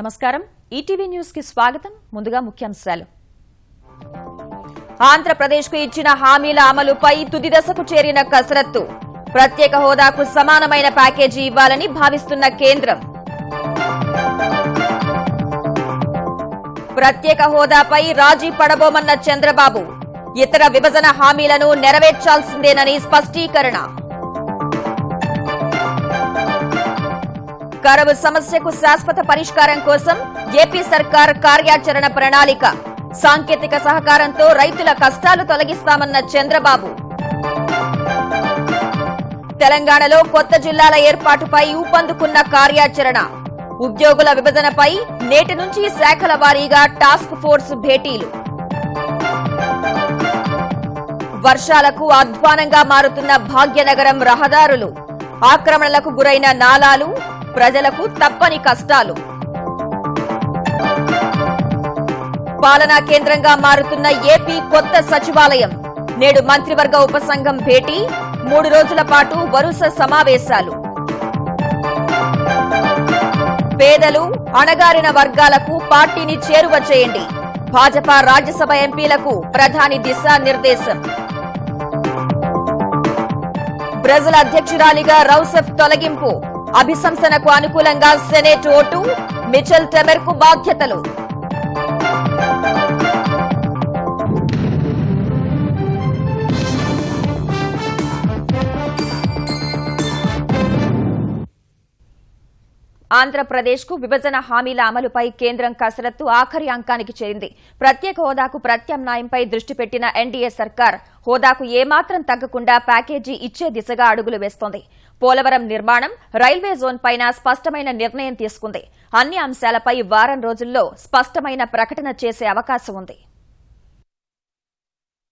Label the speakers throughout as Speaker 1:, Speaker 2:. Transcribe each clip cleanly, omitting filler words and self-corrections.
Speaker 1: నమస్కారం ETV news కి స్వాగతం ముందుగా ముఖ్యాంశాలు ఆంధ్రప్రదేశ్ కు ఇచ్చిన హామీల అమలుపై తుది దశకు చేరిన కసరత్తు ప్రత్యేక హోదాకు సమానమైన ప్యాకేజీ ఇవ్వాలని భావిస్తున్న కేంద్రం ప్రత్యేక హోదాపై రాజీ పడబోమన్న చంద్రబాబు ఇతర విభజన హామీలను నెరవేర్చాల్సిందేనని స్పష్టీకరణ కరువు సమస్యకు శాశ్వత పరిష్కారం కోసం ఏపీ సర్కార్ కార్యాచరణ ప్రణాళిక సాంకేతిక సహకారంతో రైతుల కష్టాలు తొలగిస్తామన్న చంద్రబాబు తెలంగాణలో కొత్త జిల్లాల ఏర్పాటుపై ఊపందుకున్న కార్యాచరణ ఉద్యోగుల విభజనపై నేటి నుంచి శాఖల వారీగా టాస్క్ ఫోర్స్ భేటీలు వర్షాలకు అధ్వానంగా మారుతున్న భాగ్యనగరం రహదారులు ఆక్రమణలకు గురైన నాలాలు ప్రజలకు తప్పని కష్టాలు పాలనా కేంద్రంగా మారుతున్న ఏపీ కొత్త సచివాలయం నేడు మంత్రివర్గ ఉపసంఘం భేటీ 3 రోజుల పాటు వరుస సమావేశాలు పేదలు అణగారిన వర్గాలకు పార్టీని చేరువ చేయండి భాజపా రాజ్యసభ ఎంపీలకు ప్రధాని దిశానిర్దేశం బ్రెజిల్ అధ్యక్షురాలిగా రౌసెఫ్ తొలగింపు అభిశంసనకు అనుకూలంగా సెనేట్ ఓటు మిచెల్ టెమెర్ కు బాధ్యతలు ఆంధ్రప్రదేశ్ కు విభజన హామీల అమలుపై కేంద్రం కసరత్తు ఆఖరి అంకానికి చేరింది ప్రత్యేక హోదాకు ప్రత్యామ్నాయంపై దృష్టి పెట్టిన ఎన్డీఏ సర్కార్ హోదాకు ఏమాత్రం తగ్గకుండా ప్యాకేజీ ఇచ్చే దిశగా అడుగులు వేస్తోంది పోలవరం నిర్మాణం రైల్వే జోన్ పైన స్పష్టమైన నిర్ణయం తీసుకుంది అన్ని అంశాలపై వారం రోజుల్లో స్పష్టమైన ప్రకటన చేసే అవకాశం ఉంది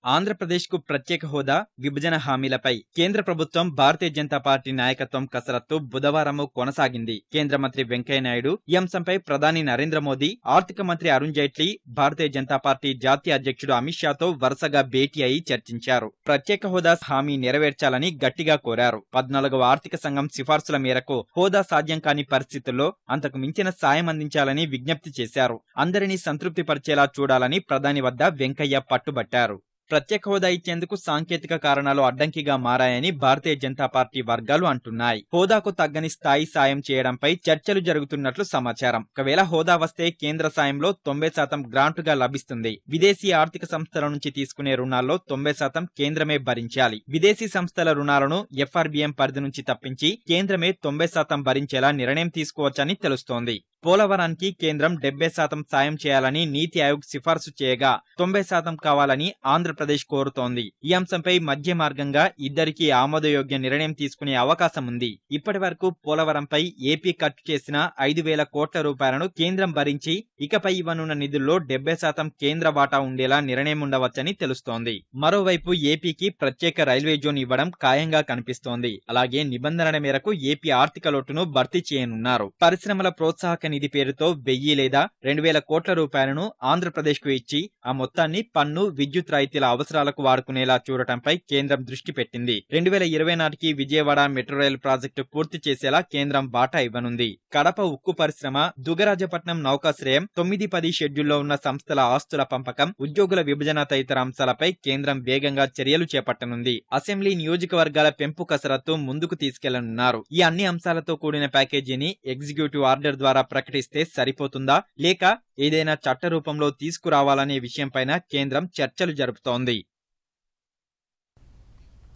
Speaker 2: ఆంధ్రప్రదేశ్ కు ప్రత్యేక హోదా విభజన హామీలపై కేంద్ర ప్రభుత్వం భారతీయ జనతా పార్టీ నాయకత్వం కసరత్తు బుధవారం కొనసాగింది కేంద్ర మంత్రి వెంకయ్యనాయుడు ఈ అంశంపై ప్రధాని నరేంద్ర మోదీ ఆర్థిక మంత్రి అరుణ్ జైట్లీ భారతీయ జనతా పార్టీ జాతీయ అధ్యక్షుడు అమిత్ షాతో వరుసగా భేటీ అయి చర్చించారు ప్రత్యేక హోదా హామీ నెరవేర్చాలని గట్టిగా కోరారు 14వ ఆర్థిక సంఘం సిఫార్సుల మేరకు హోదా సాధ్యం కాని పరిస్థితుల్లో అంతకు మించిన సాయం అందించాలని విజ్ఞప్తి చేశారు అందరినీ సంతృప్తి పరిచేలా చూడాలని ప్రధాని వద్ద వెంకయ్య పట్టుబట్టారు ప్రత్యేక హోదా ఇచ్చేందుకు సాంకేతిక కారణాలు అడ్డంకిగా మారాయని భారతీయ జనతా పార్టీ వర్గాలు అంటున్నాయి హోదాకు తగ్గని స్థాయి సాయం చేయడంపై చర్చలు జరుగుతున్నట్లు సమాచారం ఒకవేళ హోదా వస్తే కేంద్ర సాయంలో 90% గ్రాంటుగా లభిస్తుంది విదేశీ ఆర్థిక సంస్థల నుంచి తీసుకునే రుణాల్లో 90% కేంద్రమే భరించాలి విదేశీ సంస్థల రుణాలను ఎఫ్ఆర్బిఎం పరిధి నుంచి తప్పించి కేంద్రమే 90% భరించేలా నిర్ణయం తీసుకోవచ్చని తెలుస్తోంది పోలవరానికి కేంద్రం 70% సాయం చేయాలని నీతి ఆయోగ్ సిఫార్సు చేయగా 90% కావాలని ఆంధ్రప్రదేశ్ కోరుతోంది ఈ అంశంపై మధ్య మార్గంగా ఇద్దరికీ ఆమోదయోగ్య నిర్ణయం తీసుకునే అవకాశం ఉంది ఇప్పటి వరకు పోలవరంపై ఏపీ ఖర్చు చేసిన 5,000 కోట్ల రూపాయలను కేంద్రం భరించి ఇకపై ఇవ్వనున్న నిధుల్లో 70% కేంద్ర వాటా ఉండేలా నిర్ణయం ఉండవచ్చని తెలుస్తోంది మరోవైపు ఏపీకి ప్రత్యేక రైల్వే జోన్ ఇవ్వడం ఖాయంగా కనిపిస్తోంది అలాగే నిబంధనల మేరకు ఏపీ ఆర్థిక లోటును భర్తీ చేయనున్నారు పరిశ్రమల ప్రోత్సాహక నిధి పేరుతో 1000 లేదా 2,000 కోట్ల రూపాయలను ఆంధ్రప్రదేశ్ కు ఇచ్చి ఆ మొత్తాన్ని పన్ను విద్యుత్ రాయితీల అవసరాలకు వాడుకునేలా చూడటంపై కేంద్రం దృష్టి పెట్టింది 2020 నాటికి విజయవాడ మెట్రో రైలు ప్రాజెక్టు పూర్తి చేసేలా కేంద్రం బాటా ఇవ్వనుంది కడప ఉక్కు పరిశ్రమ దుగరాజపట్నం నౌకాశ్రయం 9-10 షెడ్యూల్లో ఉన్న సంస్థల ఆస్తుల పంపకం ఉద్యోగుల విభజన తదితర అంశాలపై కేంద్రం వేగంగా చర్యలు చేపట్టనుంది అసెంబ్లీ నియోజకవర్గాల పెంపు కసరత్తు ముందుకు తీసుకెళ్లనున్నారు ఈ అన్ని అంశాలతో కూడిన ప్యాకేజీని ఎగ్జిక్యూటివ్ ఆర్డర్ ద్వారా ప్రకటిస్తే సరిపోతుందా లేక ఏదైనా చట్ట రూపంలో తీసుకురావాలనే విషయంపైన కేంద్రం చర్చలు జరుపుతోంది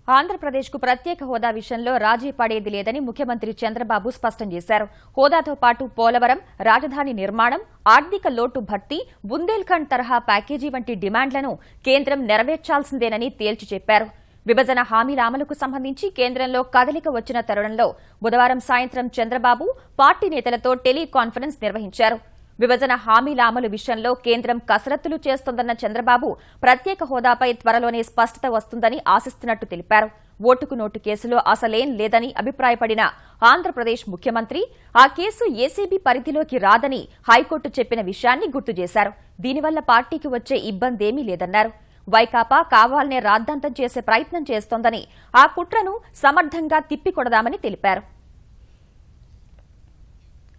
Speaker 1: ఆంధ్రప్రదేశ్ కు ప్రత్యేక హోదా విషయంలో రాజీ పడేది లేదని ముఖ్యమంత్రి చంద్రబాబు స్పష్టం చేశారు హోదాతో పాటు పోలవరం రాజధాని నిర్మాణం ఆర్థిక లోటు భర్తీ బుందేల్ఖండ్ తరహా ప్యాకేజీ వంటి డిమాండ్లను కేంద్రం నెరవేర్చాల్సిందేనని తేల్చి చెప్పారు విభజన హామీల అమలుకు సంబంధించి కేంద్రంలో కదలిక వచ్చిన తరుణంలో బుధవారం సాయంత్రం చంద్రబాబు పార్టీ నేతలతో టెలికాన్ఫరెన్స్ నిర్వహించారు విభజన హామీల అమలు విషయంలో కేంద్రం కసరత్తులు చేస్తోందన్న చంద్రబాబు ప్రత్యేక హోదాపై త్వరలోనే స్పష్టత వస్తుందని ఆశిస్తున్నట్టు తెలిపారు ఓటుకు నోటు కేసులో అసలేం లేదని అభిప్రాయపడిన ఆంధ్రప్రదేశ్ ముఖ్యమంత్రి ఆ కేసు ఏసీబీ పరిధిలోకి రాదని హైకోర్టు చెప్పిన విషయాన్ని గుర్తు చేశారు దీనివల్ల పార్టీకి వచ్చే ఇబ్బందేమీ లేదన్నారు వైకాపా కావాలనే రాద్ధాంతం చేసే ప్రయత్నం చేస్తోందని ఆ కుట్రను సమర్థంగా తిప్పికొడదామని తెలిపారు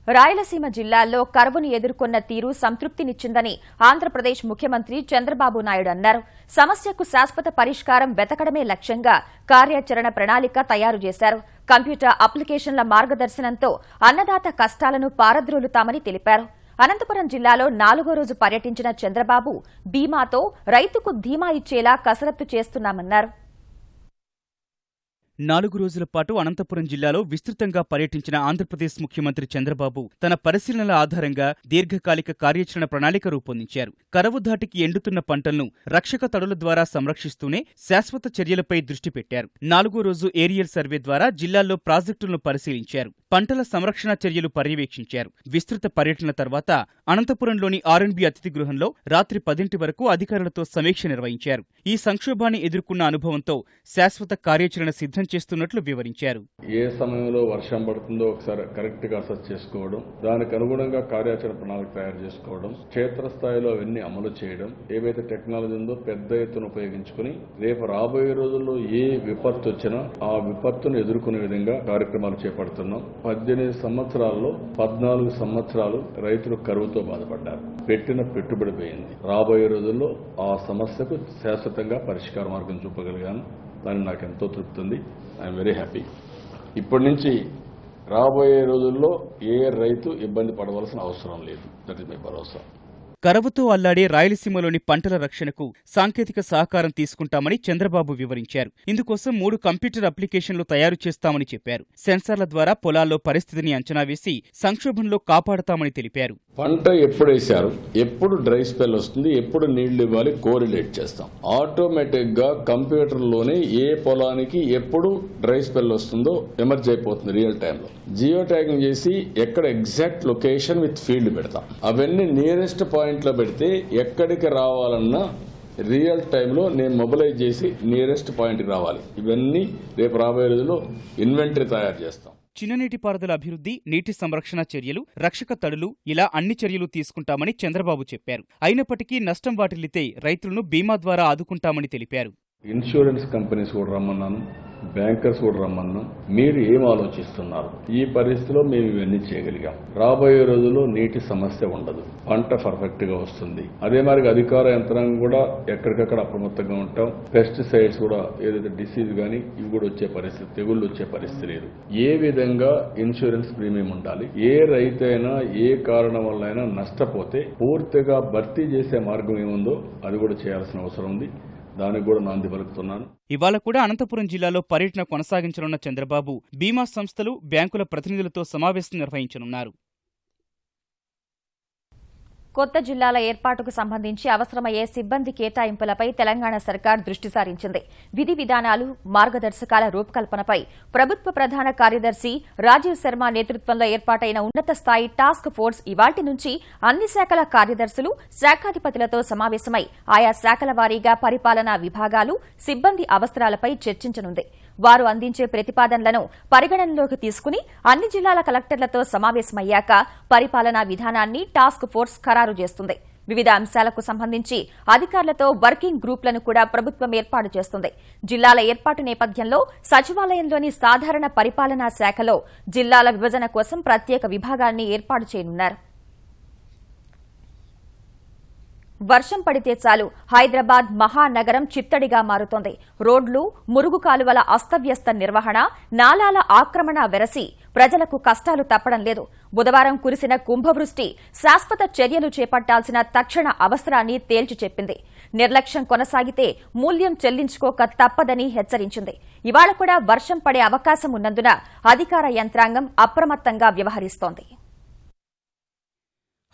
Speaker 1: రాయలసీమ జిల్లాల్లో కరువును ఎదుర్కొన్న తీరు సంతృప్తినిచ్చిందని ఆంధ్రప్రదేశ్ ముఖ్యమంత్రి చంద్రబాబు నాయుడు అన్నారు. సమస్యకు శాశ్వత పరిష్కారం వెతకడమే లక్ష్యంగా కార్యాచరణ ప్రణాళిక తయారు చేశారు. కంప్యూటర్ అప్లికేషన్ల మార్గదర్శనంతో అన్నదాత కష్టాలను పారద్రోలుతామని తెలిపారు. అనంతపురం జిల్లాలో 4వ రోజు పర్యటించిన చంద్రబాబు బీమాతో రైతుకు ధీమా ఇచ్చేలా కసరత్తు చేస్తున్నామన్నారు.
Speaker 3: 4 రోజుల పాటు అనంతపురం జిల్లాలో విస్తృతంగా పర్యటించిన ఆంధ్రప్రదేశ్ ముఖ్యమంత్రి చంద్రబాబు తన పరిశీలనల ఆధారంగా దీర్ఘకాలిక కార్యాచరణ ప్రణాళిక రూపొందించారు. కరవు ధాటికి ఎండుతున్న పంటలను రక్షక తడుల ద్వారా సంరక్షిస్తూనే శాశ్వత చర్యలపై దృష్టి పెట్టారు. 4వ రోజు ఏరియల్ సర్వే ద్వారా జిల్లాల్లో ప్రాజెక్టులను పరిశీలించారు. పంటల సంరక్షణ చర్యలు పర్యవేక్షించారు. విస్తృత పర్యటన తర్వాత అనంతపురంలోని ఆర్ఎండ్బి అతిథి గృహంలో రాత్రి 10 వరకు అధికారులతో సమీక్ష నిర్వహించారు. ఈ సంక్షోభాన్ని ఎదుర్కొన్న అనుభవంతో శాశ్వత కార్యాచరణ సిద్ధం చేస్తున్నట్లు వివరించారు.
Speaker 4: ఏ సమయంలో వర్షం పడుతుందో ఒకసారి కరెక్ట్ గా అసెస్ చేసుకోవడం, దానికి అనుగుణంగా కార్యాచరణ ప్రణాళిక తయారు చేసుకోవడం, క్షేత్రస్థాయిలో అవన్నీ అమలు చేయడం, ఏవైతే టెక్నాలజీ ఉందో పెద్ద ఎత్తున ఉపయోగించుకుని రేపు రాబోయే రోజుల్లో ఏ విపత్తు వచ్చినా ఆ విపత్తును ఎదుర్కొనే విధంగా కార్యక్రమాలు చేపడుతున్నాం. 18 సంవత్సరాల్లో 14 సంవత్సరాలు రైతులు కరువుతో బాధపడ్డారు. పెట్టిన పెట్టుబడి పోయింది. రాబోయే రోజుల్లో ఆ సమస్యకు శాశ్వతంగా పరిష్కార మార్గం చూపగలిగాను. దాన్ని నాకు ఎంతో తృప్తి ఉంది. I'm very happy. ఇప్పటి నుంచి రాబోయే రోజుల్లో ఏ రైతు ఇబ్బంది పడవలసిన అవసరం లేదు. దట్ ఇస్ మై భరోసా.
Speaker 3: కరవుతో అల్లాడే రాయలసీమలోని పంటల రక్షణకు సాంకేతిక సహకారం తీసుకుంటామని చంద్రబాబు వివరించారు. ఇందుకోసం 3 కంప్యూటర్ అప్లికేషన్లు తయారు చేస్తామని చెప్పారు. సెన్సార్ల ద్వారా పొలాల్లో పరిస్థితిని అంచనా వేసి సంక్షోభంలో కాపాడతామని తెలిపారు.
Speaker 4: పంట ఎప్పుడు వేశారు, ఎప్పుడు డ్రై స్పెల్ వస్తుంది, ఎప్పుడు నీళ్లు ఇవ్వాలి కోరిలేట్ చేస్తాం. ఆటోమేటిక్ గా కంప్యూటర్లోనే ఏ పొలానికి ఎప్పుడు డ్రై స్పెల్ వస్తుందో ఎమర్జ్ అయిపోతుంది. రియల్ టైంలో జియో ట్యాగింగ్ చేసి ఎక్కడ ఎగ్జాక్ట్ లొకేషన్ విత్ ఫీల్డ్ పెడతాం. అవన్నీ నియరెస్ట్ పాయింట్ లో పెడితే ఎక్కడికి రావాలన్నా రియల్ టైంలో నేను మొబిలైజ్ చేసి నియరెస్ట్ పాయింట్కి రావాలి. ఇవన్నీ రేపు రాబోయే రోజుల్లో ఇన్వెంటరీ తయారు చేస్తాం.
Speaker 3: చిన్న నీటిపారుదల అభివృద్ధి, నీటి సంరక్షణ చర్యలు, రక్షక తడులు ఇలా అన్ని చర్యలు తీసుకుంటామని చంద్రబాబు చెప్పారు. అయినప్పటికీ నష్టం వాటిల్లితే రైతులను బీమా ద్వారా ఆదుకుంటామని తెలిపారు.
Speaker 4: ఇన్సూరెన్స్ కంపెనీస్ కూడా రమ్మన్నాను, బ్యాంకర్స్ కూడా రమ్మన్నాం. మీరు ఏం ఆలోచిస్తున్నారు? ఈ పరిస్థితిలో మేము ఇవన్నీ చేయగలిగాం. రాబోయే రోజుల్లో నీటి సమస్య ఉండదు, పంట పర్ఫెక్ట్ గా వస్తుంది. అదే మరి అధికార యంత్రాంగం కూడా ఎక్కడికక్కడ అప్రమత్తంగా ఉంటాం. పెస్టిసైడ్స్ కూడా ఏదైతే డిసీజ్ కానీ ఇవి కూడా వచ్చే పరిస్థితి, తెగుళ్ళు వచ్చే పరిస్థితి లేదు. ఏ విధంగా ఇన్సూరెన్స్ ప్రీమియం ఉండాలి, ఏ రైతైనా ఏ కారణం వల్ల అయినా నష్టపోతే పూర్తిగా భర్తీ చేసే మార్గం ఏముందో అది కూడా చేయాల్సిన అవసరం ఉంది. దానికి కూడా నాంది పలుకుతున్నాను.
Speaker 3: ఇవాళ కూడా అనంతపురం జిల్లాలో పర్యటన కొనసాగించనున్న చంద్రబాబు బీమా సంస్థలు, బ్యాంకుల ప్రతినిధులతో సమావేశం నిర్వహించనున్నారు.
Speaker 1: కొత్త జిల్లాల ఏర్పాటుకు సంబంధించి అవసరమయ్యే సిబ్బంది కేటాయింపులపై తెలంగాణ సర్కార్ దృష్టి సారించింది. విధి విధానాలు, మార్గదర్శకాల రూపకల్పనపై ప్రభుత్వ ప్రధాన కార్యదర్శి రాజీవ్ శర్మ నేతృత్వంలో ఏర్పాటైన ఉన్నత స్థాయి టాస్క్ ఫోర్స్ ఇవాళ్టి నుంచి అన్ని శాఖల కార్యదర్శులు, శాఖాధిపతులతో సమావేశమై ఆయా శాఖల వారీగా పరిపాలనా విభాగాలు, సిబ్బంది అవసరాలపై చర్చించనుంది. వారు అందించే ప్రతిపాదనలను పరిగణనలోకి తీసుకుని అన్ని జిల్లాల కలెక్టర్లతో సమావేశమయ్యాక పరిపాలనా విధానాన్ని టాస్క్ ఫోర్స్ ఖరారు చేస్తుంది. వివిధ అంశాలకు సంబంధించి అధికారులతో వర్కింగ్ గ్రూపులను కూడా ప్రభుత్వం ఏర్పాటు చేస్తుంది. జిల్లాల ఏర్పాటు నేపథ్యంలో సచివాలయంలోని సాధారణ పరిపాలనా శాఖలో జిల్లాల విభజన కోసం ప్రత్యేక విభాగాన్ని ఏర్పాటు చేయనున్నారు. వర్షం పడితే చాలు హైదరాబాద్ మహానగరం చిత్తడిగా మారుతోంది. రోడ్లు, మురుగు కాలువల అస్తవ్యస్త నిర్వహణ, నాలాల ఆక్రమణ వెరసి ప్రజలకు కష్టాలు తప్పడం లేదు. బుధవారం కురిసిన కుంభవృష్టి శాశ్వత చర్యలు చేపట్టాల్సిన తక్షణ అవసరాన్ని తేల్చి చెప్పింది. నిర్లక్ష్యం కొనసాగితే మూల్యం చెల్లించుకోక తప్పదని హెచ్చరించింది. ఇవాళ కూడా వర్షం పడే అవకాశం ఉన్నందున అధికార యంత్రాంగం అప్రమత్తంగా వ్యవహరిస్తోంది.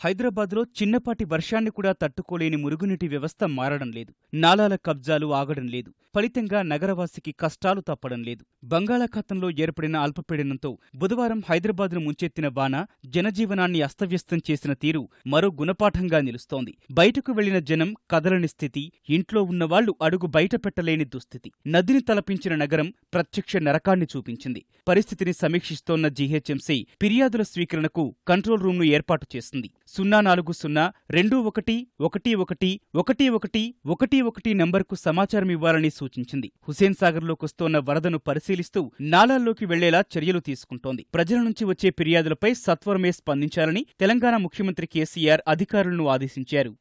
Speaker 3: హైదరాబాద్లో చిన్నపాటి వర్షాన్ని కూడా తట్టుకోలేని మురుగునీటి వ్యవస్థ మారడం లేదు. నాలాల కబ్జాలు ఆగడం లేదు. ఫలితంగా నగరవాసికి కష్టాలు తప్పడం లేదు. బంగాళాఖాతంలో ఏర్పడిన అల్పపీడనంతో బుధవారం హైదరాబాద్ను ముంచెత్తిన వాన జనజీవనాన్ని అస్తవ్యస్తం చేసిన తీరు మరో గుణపాఠంగా నిలుస్తోంది. బయటకు వెళ్లిన జనం కదలని స్థితి, ఇంట్లో ఉన్నవాళ్లు అడుగు బయట పెట్టలేని దుస్థితి. నదిని తలపించిన నగరం ప్రత్యక్ష నరకాన్ని చూపించింది. పరిస్థితిని సమీక్షిస్తోన్న జీహెచ్ఎంసీ ఫిర్యాదుల స్వీకరణకు కంట్రోల్ రూమ్ను ఏర్పాటు చేసింది. 04021111111 నంబర్కు సమాచారం ఇవ్వాలని సూచించింది. హుసేన్ సాగర్లోకొస్తోన్న వరదను పరిశీలిస్తూ నాలాల్లోకి వెళ్లేలా చర్యలు తీసుకుంటోంది. ప్రజల నుంచి వచ్చే ఫిర్యాదులపై సత్వరమే స్పందించాలని తెలంగాణ ముఖ్యమంత్రి కేసీఆర్ అధికారులను ఆదేశించారు.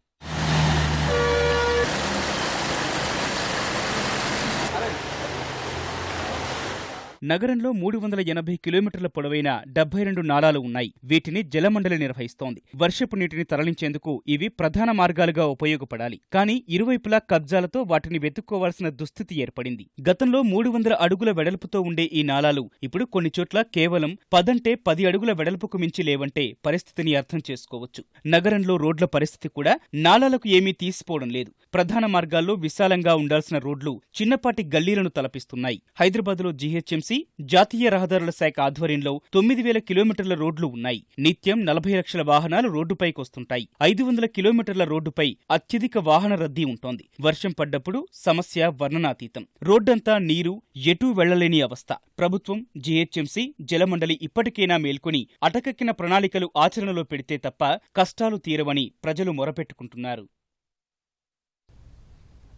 Speaker 3: నగరంలో 380 కిలోమీటర్ల పొడవైన 72 నాలాలు ఉన్నాయి. వీటిని జలమండలి నిర్వహిస్తోంది. వర్షపు నీటిని తరలించేందుకు ఇవి ప్రధాన మార్గాలుగా ఉపయోగపడాలి. కానీ ఇరువైపులా కబ్జాలతో వాటిని వెతుక్కోవాల్సిన దుస్థితి ఏర్పడింది. గతంలో 300 అడుగుల వెడల్పుతో ఉండే ఈ నాలాలు ఇప్పుడు కొన్ని చోట్ల కేవలం 10 అడుగుల వెడల్పుకు మించి లేవంటే పరిస్థితిని అర్థం చేసుకోవచ్చు. నగరంలో రోడ్ల పరిస్థితి కూడా నాలాలకు ఏమీ తీసిపోవడం లేదు. ప్రధాన మార్గాల్లో విశాలంగా ఉండాల్సిన రోడ్లు చిన్నపాటి గల్లీలను తలపిస్తున్నాయి. హైదరాబాద్లో జీహెచ్ఎంసీ జాతీయ రహదారుల శాఖ ఆధ్వర్యంలో 9000 కిలోమీటర్ల రోడ్లు ఉన్నాయి. నిత్యం 40 లక్షల వాహనాలు రోడ్డుపైకొస్తుంటాయి. 500 కిలోమీటర్ల రోడ్డుపై అత్యధిక వాహన రద్దీ ఉంటోంది. వర్షం పడ్డప్పుడు సమస్య వర్ణనాతీతం. రోడ్డంతా నీరు, ఎటూ వెళ్లలేని అవస్థ. ప్రభుత్వం, జీహెచ్ఎంసీ, జలమండలి ఇప్పటికైనా మేల్కొని అటకెక్కిన ప్రణాళికలు ఆచరణలో పెడితే తప్ప కష్టాలు తీరవని ప్రజలు మొరపెట్టుకుంటున్నారు.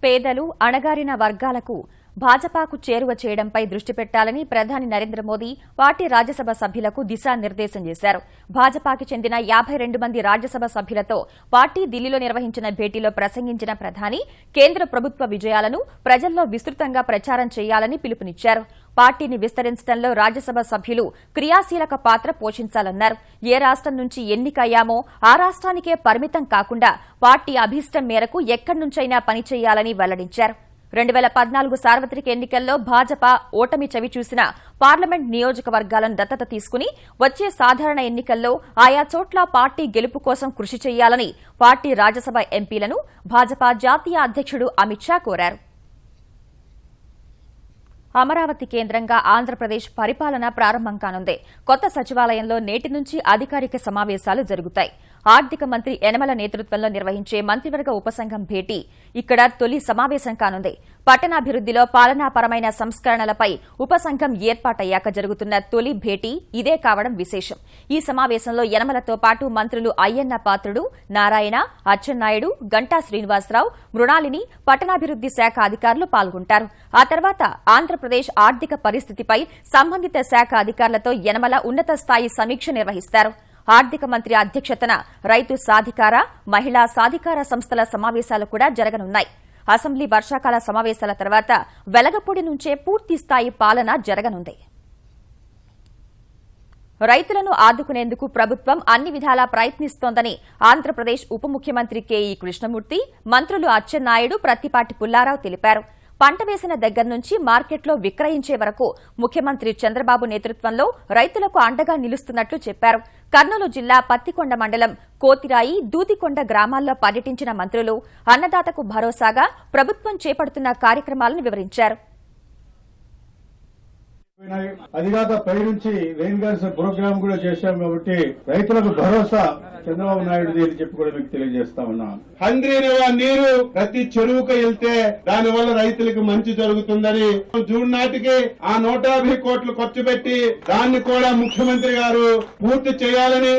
Speaker 1: పేదలు, అణగారిన వర్గాలకు భాజపాకు చేరువ చేయడంపై దృష్టి పెట్టాలని ప్రధాని నరేంద్ర మోదీ పార్టీ రాజ్యసభ సభ్యులకు దిశానిర్దేశం చేశారు. భాజపాకి చెందిన 52 మంది రాజ్యసభ సభ్యులతో పార్టీ ఢిల్లీలో నిర్వహించిన భేటీలో ప్రసంగించిన ప్రధాని కేంద్ర ప్రభుత్వ విజయాలను ప్రజల్లో విస్తృతంగా ప్రచారం చేయాలని పిలుపునిచ్చారు. పార్టీని విస్తరించడంలో రాజ్యసభ సభ్యులు క్రియాశీలక పాత్ర పోషించాలన్నారు. ఏ రాష్ట్రం నుంచి ఎన్నికయ్యామో ఆ రాష్ట్రానికే పరిమితం కాకుండా పార్టీ అభీష్టం మేరకు ఎక్కడి నుంచైనా పనిచేయాలని వెల్లడించారు. 2014 సార్వత్రిక ఎన్నికల్లో భాజపా ఓటమి చవిచూసిన పార్లమెంట్ నియోజకవర్గాలను దత్తత తీసుకుని వచ్చే సాధారణ ఎన్నికల్లో ఆయా చోట్ల పార్టీ గెలుపు కోసం కృషి చేయాలని పార్టీ రాజ్యసభ ఎంపీలను భాజపా జాతీయ అధ్యక్షుడు అమిత్ షా కోరారు. అమరావతి కేంద్రంగా ఆంధ్రప్రదేశ్ పరిపాలన ప్రారంభం కానుంది. కొత్త సచివాలయంలో నేటి నుంచి అధికారిక సమావేశాలు జరుగుతాయి. ఆర్థిక మంత్రి యనమల నేతృత్వంలో నిర్వహించే మంత్రివర్గ ఉపసంఘం భేటీ ఇక్కడ తొలి సమావేశం కానుంది. పట్టణాభివృద్దిలో పాలనాపరమైన సంస్కరణలపై ఉపసంఘం ఏర్పాటయ్యాక జరుగుతున్న తొలి భేటీ ఇదే కావడం విశేషం. ఈ సమావేశంలో యనమలతో పాటు మంత్రులు అయ్యన్న పాత్రుడు, నారాయణ, అచ్చెన్నాయుడు, గంటా శ్రీనివాసరావు, మృణాలిని, పట్టణాభివృద్ది శాఖ అధికారులు పాల్గొంటారు. ఆ తర్వాత ఆంధ్రప్రదేశ్ ఆర్థిక పరిస్థితిపై సంబంధిత శాఖ అధికారులతో యనమల ఉన్నత స్థాయి సమీక్ష నిర్వహిస్తారు. ఆర్థిక మంత్రి అధ్యక్షతన రైతు సాధికార, మహిళా సాధికార సంస్థల సమావేశాలు కూడా జరగనున్నాయి. అసెంబ్లీ వర్షాకాల సమావేశాల తర్వాత వెలగపూడి నుంచే పూర్తిస్థాయి పాలన జరగనుంది. రైతులను ఆదుకునేందుకు ప్రభుత్వం అన్ని విధాలా ప్రయత్నిస్తోందని ఆంధ్రప్రదేశ్ ఉప ముఖ్యమంత్రి కెఈ కృష్ణమూర్తి, మంత్రులు అచ్చెన్నాయుడు, ప్రత్తిపాటి పుల్లారావు తెలిపారు. పంట వేసిన దగ్గర నుంచి మార్కెట్లో విక్రయించే వరకు ముఖ్యమంత్రి చంద్రబాబు నేతృత్వంలో రైతులకు అండగా నిలుస్తున్నట్లు చెప్పారు. కర్నూలు జిల్లా పత్తికొండ మండలం కోతిరాయి, దూదికొండ గ్రామాల్లో పర్యటించిన మంత్రులు అన్నదాతకు భరోసాగా ప్రభుత్వం చేపడుతున్న కార్యక్రమాలను వివరించారు.
Speaker 5: అదిగాక పై నుంచి రెయిన్ గన్స్ ప్రోగ్రామ్ కూడా చేశాం కాబట్టి రైతులకు భరోసా చంద్రబాబు నాయుడు అని చెప్పి కూడా మీకు తెలియజేస్తా ఉన్నాం. హంద్రీ నీరు ప్రతి చెరువుకు వెళ్తే దాని వల్ల రైతులకు మంచి జరుగుతుందని జూన్ నాటికి ఆ 150 కోట్లు ఖర్చు పెట్టి దాన్ని కూడా ముఖ్యమంత్రి గారు పూర్తి చేయాలని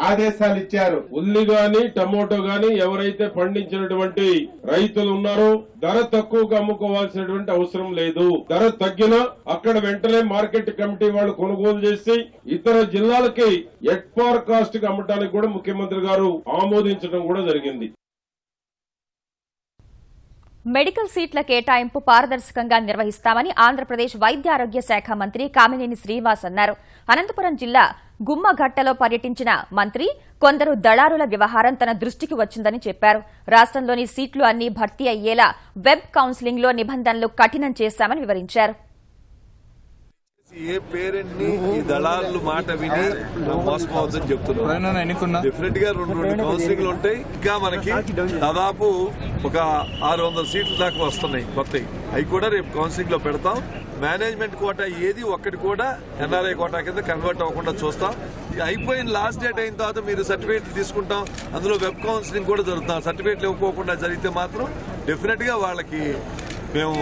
Speaker 5: ఆదేశాలు ఇచ్చారు. ఉల్లి గాని టమోటో గాని ఎవరైతే పండించినటువంటి రైతులు ఉన్నారో ధర తక్కువగా అమ్ముకోవాల్సినటువంటి అవసరం లేదు. ధర తగ్గినా అక్కడ వెంటనే మార్కెట్ కమిటీ వాళ్ళు కొనుగోలు చేసి ఇతర జిల్లాలకి ఎట్ పవర్ కాస్ట్ కి అమ్మటానికి కూడా ముఖ్యమంత్రి గారు ఆమోదించడం కూడా జరిగింది.
Speaker 1: మెడికల్ సీట్ల కేటాయింపు పారదర్శకంగా నిర్వహిస్తామని ఆంధ్రప్రదేశ్ వైద్య ఆరోగ్య శాఖ మంత్రి కామినేని శ్రీనివాస్ అన్నారు. అనంతపురం జిల్లా గుమ్మఘట్టలో పర్యటించిన మంత్రి కొందరు దళారుల వ్యవహారం తన దృష్టికి వచ్చిందని చెప్పారు. రాష్ట్రంలోని సీట్లు అన్నీ భర్తీ అయ్యేలా వెబ్ కౌన్సిలింగ్ లో నిబంధనలు కఠినం చేశామని వివరించారు.
Speaker 6: ఏ పేరెంట్ ని ఈ దళారులు మాట విని మోసపోవద్దని చెప్తున్నారు. డెఫినెట్ గా రెండు కౌన్సిలింగ్లు ఉంటాయి. ఇంకా మనకి దాదాపు ఒక 600 సీట్ల దాకా వస్తున్నాయి కొత్తవి. అవి కూడా రేపు కౌన్సిలింగ్ లో పెడతాం. మేనేజ్మెంట్ కోటా ఏది ఒక్కటి కూడా ఎన్ఆర్ఐ కోటా కింద కన్వర్ట్ అవ్వకుండా చూస్తాం. అయిపోయిన లాస్ట్ డేట్ అయిన తర్వాత మీరు సర్టిఫికేట్ తీసుకుంటాం. అందులో వెబ్ కౌన్సిలింగ్ కూడా జరుగుతాం. సర్టిఫికేట్లు ఇవ్వకోకుండా జరిగితే మాత్రం డెఫినెట్ గా వాళ్ళకి మేము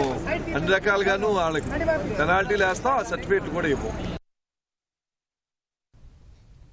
Speaker 6: అన్ని రకాలుగాను వాళ్ళకి పెనాల్టీలు వేస్తాం. ఆ సర్టిఫికేట్లు కూడా ఇవ్వం.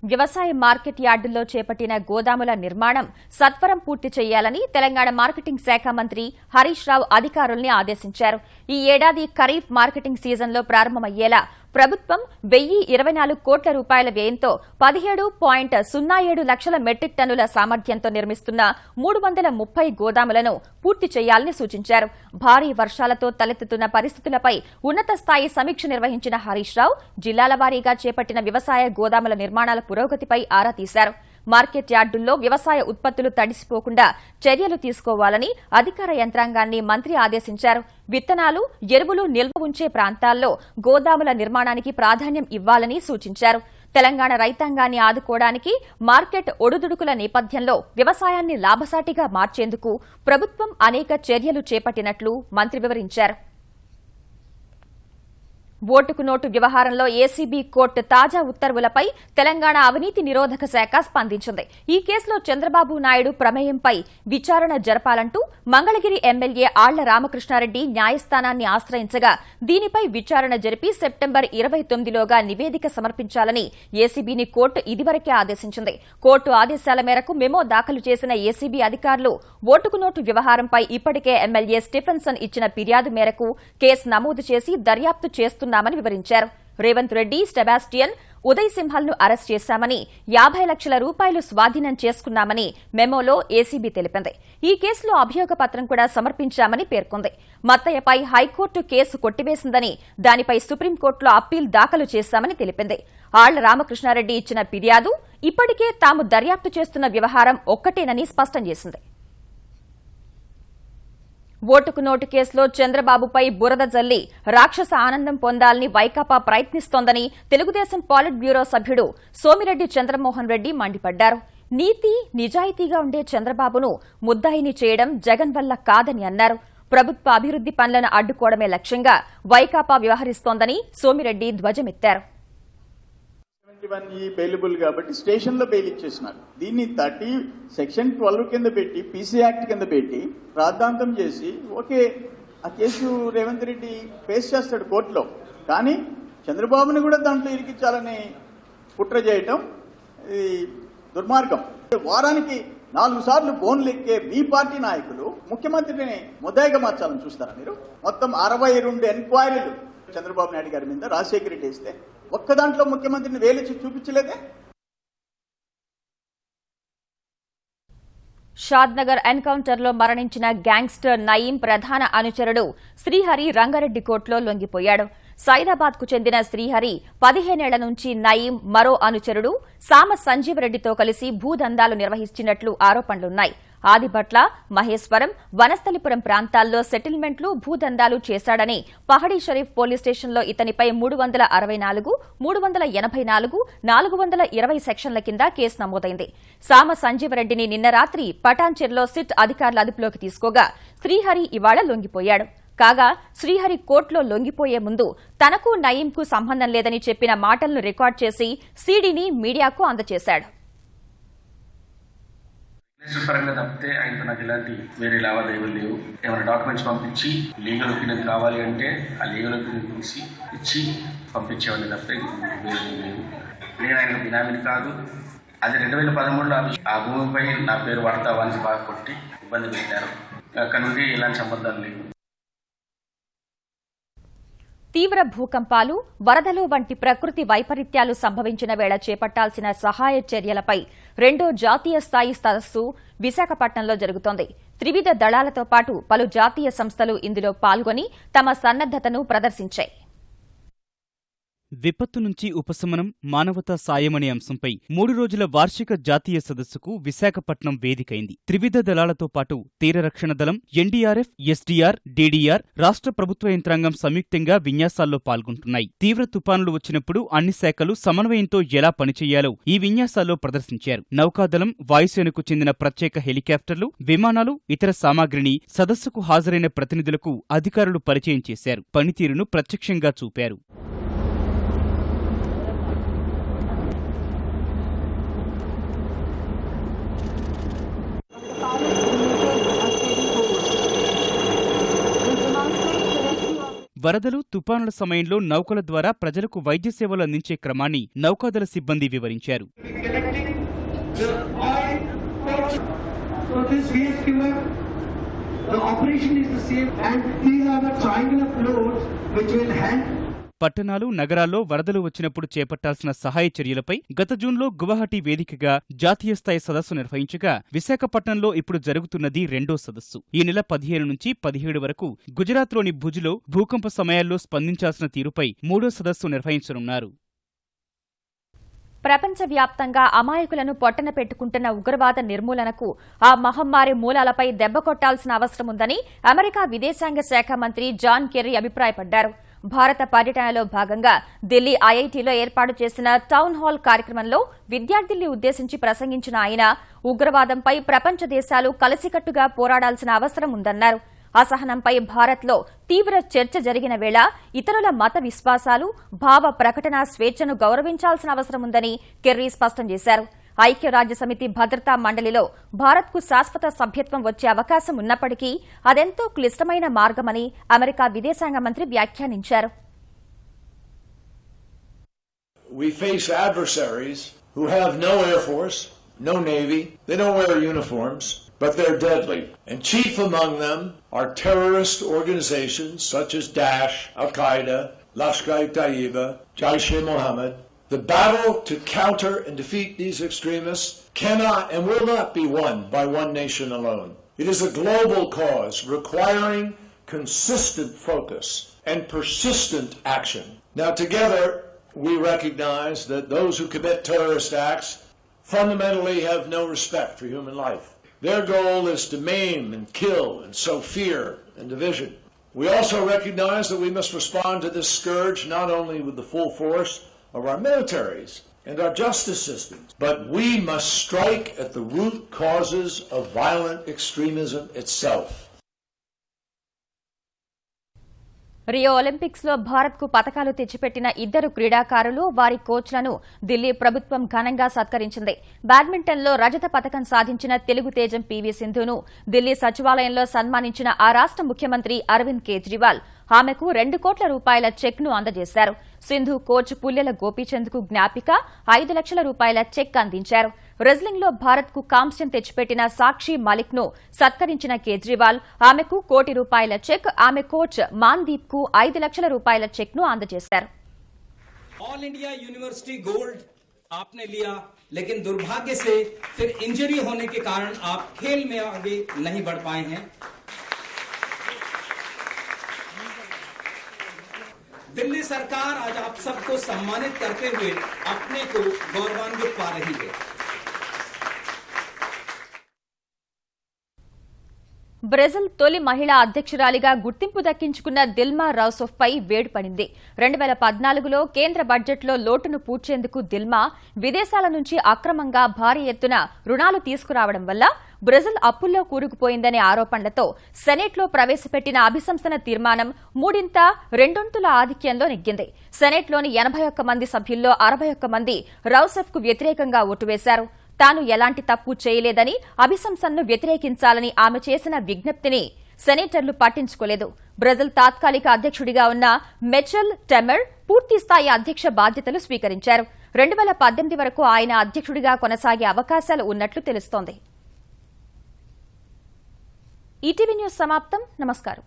Speaker 1: వ్యవసాయ మార్కెట్ యార్డుల్లో చేపట్టిన గోదాముల నిర్మాణం సత్వరం పూర్తి చేయాలని తెలంగాణ మార్కెటింగ్ శాఖ మంత్రి హరీష్ రావు అధికారుల్ని ఆదేశించారు. ఈ ఏడాది ఖరీఫ్ మార్కెటింగ్ సీజన్లో ప్రారంభమయ్యేలా ప్రభుత్వం 1,024 కోట్ల రూపాయల వ్యయంతో 17.07 లక్షల మెట్రిక్ టన్నుల సామర్థ్యంతో నిర్మిస్తున్న 330 గోదాములను పూర్తి చేయాలని సూచించారు. భారీ వర్షాలతో తలెత్తుతున్న పరిస్థితులపై ఉన్నత స్థాయి సమీక్ష నిర్వహించిన హరీష్ రావు జిల్లాల వారీగా చేపట్టిన వ్యవసాయ గోదాముల నిర్మాణాల పురోగతిపై ఆరా తీశారు. మార్కెట్ యార్డుల్లో వ్యవసాయ ఉత్పత్తులు తడిసిపోకుండా చర్యలు తీసుకోవాలని అధికార యంత్రాంగాన్ని మంత్రి ఆదేశించారు. విత్తనాలు, ఎరువులు నిల్వ ఉంచే ప్రాంతాల్లో గోదాముల నిర్మాణానికి ప్రాధాన్యం ఇవ్వాలని సూచించారు. తెలంగాణ రైతాంగాన్ని ఆదుకోవడానికి మార్కెట్ ఒడుదుడుకుల నేపథ్యంలో వ్యవసాయాన్ని లాభసాటిగా మార్చేందుకు ప్రభుత్వం అనేక చర్యలు చేపట్టినట్లు మంత్రి వివరించారు. ఓటుకు నోటు వ్యవహారంలో ఏసీబీ కోర్టు తాజా ఉత్తర్వులపై తెలంగాణ అవినీతి నిరోధక శాఖ స్పందించింది. ఈ కేసులో చంద్రబాబు నాయుడు ప్రమేయంపై విచారణ జరపాలంటూ మంగళగిరి ఎమ్మెల్యే ఆళ్ల రామకృష్ణారెడ్డి న్యాయస్థానాన్ని ఆశ్రయించగా దీనిపై విచారణ జరిపి సెప్టెంబర్ 29లోగా నివేదిక సమర్పించాలని ఏసీబీని కోర్టు ఇదివరకే ఆదేశించింది. కోర్టు ఆదేశాల మేరకు మెమో దాఖలు చేసిన ఏసీబీ అధికారులు ఓటుకు నోటు వ్యవహారంపై ఇప్పటికే ఎమ్మెల్యే స్టీఫెన్సన్ ఇచ్చిన ఫిర్యాదు మేరకు కేసు నమోదు చేసి దర్యాప్తు చేస్తున్నామని వివరించారు. రేవంత్ రెడ్డి, సెబాస్టియన్, ఉదయ్ సింహల్ను అరెస్ట్ చేశామని 50 లక్షల రూపాయలు స్వాధీనం చేసుకున్నామని మెమోలో ఏసీబీ తెలిపింది. ఈ కేసులో అభియోగ పత్రం కూడా సమర్పించామని పేర్కొంది. మత్తయ్యపై హైకోర్టు కేసు కొట్టివేసిందని, దానిపై సుప్రీంకోర్టులో అప్పీల్ దాఖలు చేశామని తెలిపింది. ఆళ్ల రామకృష్ణారెడ్డి ఇచ్చిన ఫిర్యాదు ఇప్పటికే తాము దర్యాప్తు చేస్తున్న వ్యవహారం ఒక్కటేనని స్పష్టం చేసింది. ఓటుకు నోటు కేసులో చంద్రబాబుపై బురద జల్లి రాక్షస ఆనందం పొందాలని వైకాపా ప్రయత్నిస్తోందని తెలుగుదేశం పాలిట్ బ్యూరో సభ్యుడు సోమిరెడ్డి చంద్రమోహన్ రెడ్డి మండిపడ్డారు. నీతి, నిజాయితీగా ఉండే చంద్రబాబును ముద్దాయిని చేయడం జగన్ వల్ల కాదని అన్నారు. ప్రభుత్వ అభివృద్ది పనులను అడ్డుకోవడమే లక్ష్యంగా వైకాపా వ్యవహరిస్తోందని సోమిరెడ్డి ధ్వజమెత్తారు.
Speaker 7: బెయిలబుల్ కాబట్టి స్టేషన్ లో బెయిల్ ఇచ్చేసినారు. దీన్ని 30 సెక్షన్ 12 కింద పెట్టి, పీసీ యాక్ట్ కింద పెట్టి రాద్ధాంతం చేసి ఓకే ఆ కేసు రేవంత్ రెడ్డి ఫేస్ చేస్తాడు కోర్టులో. కానీ చంద్రబాబుని కూడా దాంట్లో ఇరికించాలని కుట్ర చేయటం ఇది దుర్మార్గం. వారానికి 4 సార్లు ఫోన్లు ఎక్కే మీ పార్టీ నాయకులు ముఖ్యమంత్రిని ముద్దాయిగా మార్చాలని చూస్తారా మీరు? మొత్తం 62 ఎంక్వైరీలు చంద్రబాబు నాయుడు గారి మీద రాజశేఖర రెడ్డి వేస్తే ఒక్క దాంట్లో ముఖ్యమంత్రిని వేలిచ్చి చూపించలేదే.
Speaker 1: షాద్నగర్ ఎన్కౌంటర్లో మరణించిన గ్యాంగ్స్టర్ నయీం ప్రధాన అనుచరుడు శ్రీహరి రంగారెడ్డి కోర్టులో లొంగిపోయాడు. సైదాబాద్కు చెందిన శ్రీహరి 15 ఏళ్ల నుంచి నయీం మరో అనుచరుడు సామ సంజీవరెడ్డితో కలిసి భూదందాలు నిర్వహించినట్లు ఆరోపణలున్నాయి. ఆదిబట్ల, మహేశ్వరం, వనస్థలిపురం ప్రాంతాల్లో సెటిల్మెంట్లు, భూదందాలు చేశాడని పహడీ షరీఫ్ పోలీస్ స్టేషన్లో ఇతనిపై 364, 384, 420 సెక్షన్ల కింద కేసు నమోదైంది. సామ సంజీవరెడ్డిని నిన్న రాత్రి పటాన్చెర్లో సిట్ అధికారుల అదుపులోకి తీసుకోగా శ్రీహరి ఇవాళ లొంగిపోయాడు. కాగా శ్రీహరి కోర్టులో లొంగిపోయే ముందు తనకు నయీంకు సంబంధం లేదని చెప్పిన మాటలను రికార్డ్ చేసి సీడీని మీడియాకు అందజేశాడు.
Speaker 8: పరంగా తప్పితే ఆయనతో నాకు ఇలాంటి వేరే లావాదేవీలు లేవు. ఏమైనా డాక్యుమెంట్స్ పంపించి లీగల్ ఒపీనియన్ కావాలి అంటే ఆ లీగల్ ఒపీనియన్ తీసి ఇచ్చి పంపించేవాడిని తప్పితే వేరే లేవు. నేను ఆయన బినామీని కాదు. అది 2013లో ఆ భూమిపై నా పేరు వాడతావా అని బాగా కొట్టి ఇబ్బంది పెట్టారు. అక్కడ నుండి ఇలాంటి సంబంధాలు లేవు.
Speaker 1: తీవ్ర భూకంపాలు, వరదలు వంటి ప్రకృతి వైపరీత్యాలు సంభవించిన వేళ చేపట్టాల్సిన సహాయ చర్యలపై 2వ జాతీయ స్థాయి సదస్సు విశాఖపట్నంలో జరుగుతోంది. త్రివిధ దళాలతో పాటు పలు జాతీయ సంస్థలు ఇందులో పాల్గొని తమ సన్నద్దతను ప్రదర్శించాయి.
Speaker 3: విపత్తు నుంచి ఉపశమనం, మానవతా సాయం అనే అంశంపై 3 రోజుల వార్షిక జాతీయ సదస్సుకు విశాఖపట్నం వేదికైంది. త్రివిధ దళాలతో పాటు తీరరక్షణ దళం, ఎన్డీఆర్ఎఫ్, ఎస్డీఆర్, డీడీఆర్, రాష్ట్ర ప్రభుత్వ యంత్రాంగం సంయుక్తంగా విన్యాసాల్లో పాల్గొంటున్నాయి. తీవ్ర తుపానులు వచ్చినప్పుడు అన్ని శాఖలు సమన్వయంతో ఎలా పనిచేయాలో ఈ విన్యాసాల్లో ప్రదర్శించారు. నౌకాదళం, వాయుసేనకు చెందిన ప్రత్యేక హెలికాప్టర్లు, విమానాలు, ఇతర సామాగ్రిని సదస్సుకు హాజరైన ప్రతినిధులకు అధికారులు పరిచయం చేశారు. పనితీరును ప్రత్యక్షంగా చూపారు. వరదలు, తుపానుల సమయంలో నౌకల ద్వారా ప్రజలకు వైద్య సేవలు అందించే క్రమాన్ని నౌకాదళ సిబ్బంది వివరించారు. పట్టణాలు, నగరాల్లో వరదలు వచ్చినప్పుడు చేపట్టాల్సిన సహాయ చర్యలపై గత జూన్లో గువాహటి వేదికగా జాతీయ స్థాయి సదస్సు నిర్వహించగా, విశాఖపట్నంలో ఇప్పుడు జరుగుతున్నది రెండో సదస్సు. ఈ నెల 15 నుంచి 17 వరకు గుజరాత్లోని భుజ్లో భూకంప సమయాల్లో స్పందించాల్సిన తీరుపై మూడో సదస్సు నిర్వహించనున్నారు.
Speaker 1: ప్రపంచవ్యాప్తంగా అమాయకులను పొట్టన పెట్టుకుంటున్న ఉగ్రవాద నిర్మూలనకు ఆ మహమ్మారి మూలాలపై దెబ్బ కొట్టాల్సిన అవసరం ఉందని అమెరికా విదేశాంగ శాఖ మంత్రి జాన్ కెర్రీ అభిప్రాయపడ్డారు. భారత పర్యటనలో భాగంగా ఢిల్లీ ఐఐటీలో ఏర్పాటు చేసిన టౌన్ హాల్ కార్యక్రమంలో విద్యార్థుల్ని ఉద్దేశించి ప్రసంగించిన ఆయన ఉగ్రవాదంపై ప్రపంచ దేశాలు కలిసికట్టుగా పోరాడాల్సిన అవసరం ఉందన్నారు. అసహనంపై భారత్లో తీవ్ర చర్చ జరిగిన వేళ ఇతరుల మత విశ్వాసాలు, భావ ప్రకటన స్వేచ్ఛను గౌరవించాల్సిన అవసరం ఉందని కెర్రీ స్పష్టం చేశారు. ఐక్యరాజ్యసమితి భద్రతా మండలిలో భారత్కు శాశ్వత సభ్యత్వం వచ్చే అవకాశం ఉన్నప్పటికీ అదెంతో క్లిష్టమైన మార్గమని అమెరికా విదేశాంగ మంత్రి వ్యాఖ్యానించారు.
Speaker 9: We face adversaries who have no Air Force, no Navy, they don't wear uniforms, but they're deadly. And chief among them are terrorist organizations such as Daesh, Al-Qaeda, Lashkar-e-Taiba, Jaish-e-Mohammed. The battle to counter and defeat these extremists cannot and will not be won by one nation alone. It is a global cause requiring consistent focus and persistent action. Now together we recognize that those who commit terrorist acts fundamentally have no respect for human life. Their goal is to maim and kill and sow fear and division. We also recognize that we must respond to this scourge not only with the full force of our militaries and our justice systems, but we must strike at the root causes of violent extremism itself.
Speaker 1: Rio Olympics లో భారత్ కు పతకాలు తెచ్చిపెట్టిన ఇద్దరు క్రీడాకారులు, వారి కోచ్లను ఢిల్లీ ప్రభుత్వం ఘనంగా సత్కరించింది. Badminton లో రజత పతకం సాధించిన తెలుగు తేజం పీవీ సింధును ఢిల్లీ సచివాలయంలో సన్మానించిన ఆ రాష్ట ముఖ్యమంత్రి అరవింద్ కేజ్రీవాల్ ఆమెకు 2 కోట్ల రూపాయల చెక్ ను అందజేశారు. సింధు కోచ్ పుల్లెల గోపీచంద్ కు జ్ఞాపిక 5 లక్షల రూపాయల చెక్ అందించారు. రెజ్లింగ్ లో భారత్ కు కాంస్యం తెచ్చిపెట్టిన సాక్షి మాలిక్ ను సత్కరించిన కేజ్రీవాల్ ఆమెకు 1 కోటి రూపాయల చెక్, ఆమె కోచ్ మాన్దీప్ కు 5 లక్షల రూపాయల చెక్ ను అందజేశారు.
Speaker 10: ऑल इंडिया यूनिवर्सिटी गोल्ड आपने लिया, लेकिन दुर्भाग्य से फिर इंजरी होने के कारण आप खेल में आगे नहीं बढ़ पाए हैं. दिल्ली सरकार आज आप सबको सम्मानित करते हुए अपने को गौरवान्वित पा रही है.
Speaker 1: బ్రెజిల్ తొలి మహిళా అధ్యక్షురాలిగా గుర్తింపు దక్కించుకున్న దిల్మా రౌసెఫ్ పై వేడి పడింది. 2014లో కేంద్ర బడ్జెట్లో లోటును పూడ్చేందుకు దిల్మా విదేశాల నుంచి అక్రమంగా భారీ ఎత్తున రుణాలు తీసుకురావడం వల్ల బ్రెజిల్ అప్పుల్లో కూరుకుపోయిందనే ఆరోపణలతో సెనెట్లో ప్రవేశపెట్టిన అభిశంసన తీర్మానం 2/3 ఆధిక్యంలో నెగ్గింది. సెనెట్లోని 81 మంది సభ్యుల్లో 61 మంది రౌసెఫ్ కు వ్యతిరేకంగా ఓటు వేశారు. తాను ఎలాంటి తప్పు చేయలేదని, అభిశంసనను వ్యతిరేకించాలని ఆమె చేసిన విజ్ఞప్తిని సెనేటర్లు పట్టించుకోలేదు. బ్రెజిల్ తాత్కాలిక అధ్యక్షుడిగా ఉన్న మెచెల్ టెమెర్ పూర్తిస్థాయి అధ్యక్ష బాధ్యతలు స్వీకరించారు. 2018 వరకు ఆయన అధ్యక్షుడిగా కొనసాగే అవకాశాలు ఉన్నట్లు తెలుస్తోంది. ఈటీవీ న్యూస్ సమాప్తం. నమస్కారం.